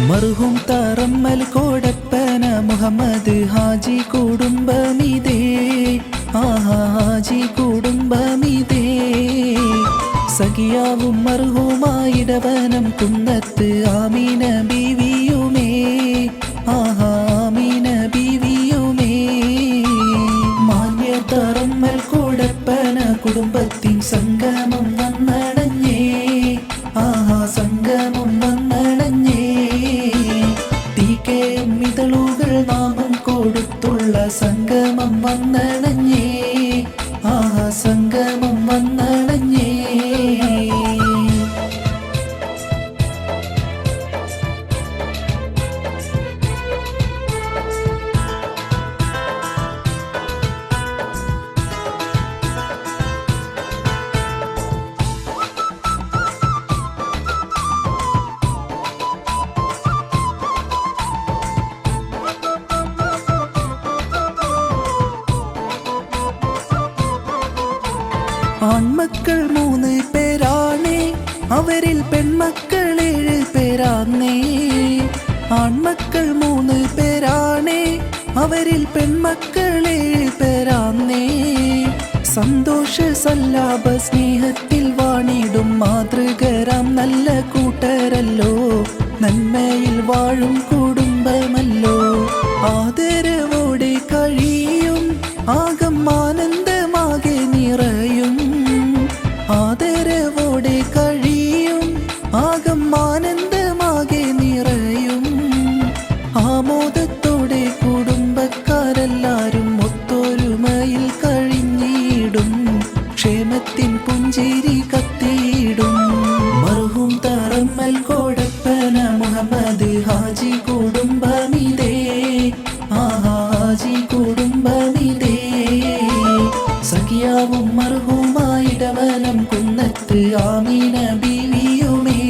മർഹൂം തറമ്മൽ കോടപ്പന മുഹമ്മദ് ഹാജി കുടുംബമിതേ. ഹാജി കുടുംബമിതേ. സഖിയാവും മർഹൂമായിടവനം കുന്നത്ത് ആമീന ബീവിയുമേ. ആമീന ബീവിയുമേ. മാന്യ തറമ്മൽ കോടപ്പന കുടുംബത്തിൻ സംഗമം വന്നടഞ്ഞേ. സംഗമം വന്നടഞ്ഞേ. മിതളുകൾ നാമം കൊടുത്തുള്ള സംഗമം വന്നടഞ്ഞേ. സംഗമം വന്നടഞ്ഞേ. ആൺമക്കൾ 3 പേരാണേ, അവരിൽ പെൺമക്കൾ 7 പേരാന്നേ. ആൺമക്കൾ 3 പേരാണേ, അവരിൽ പെൺമക്കൾ 7 പേരാന്നേ. സന്തോഷ സല്ലാപ സ്നേഹത്തിൽ വാണിടും മാതൃകരാം നല്ല കൂട്ടരല്ലോ. നന്മയിൽ വാഴും കുടുംബമല്ലോ. ആദരവോടെ കഴിയും ആകം ആനന്ദമാകെ നിറയും. ആദരവോടെ കഴിയും ആകം ആനന്ദമാകെ നിറയും. ആമോദത്തോടെ കുടുംബക്കാരെല്ലാരും ഒത്തൊരുമയിൽ കഴിഞ്ഞിടും. ക്ഷേമത്തിൻ പുഞ്ചിരി കത്തിയിടും. മർഹൂം തറമ്മൽ കോടപ്പന മുഹമ്മദ് ഹാജി കുടുംബമിതേ. ഹാജി കുടുംബമിതേ. സഖിയാവും മർഹൂമായിടവനം കുന്നത്ത് ആമീന ബീവിയുമേ.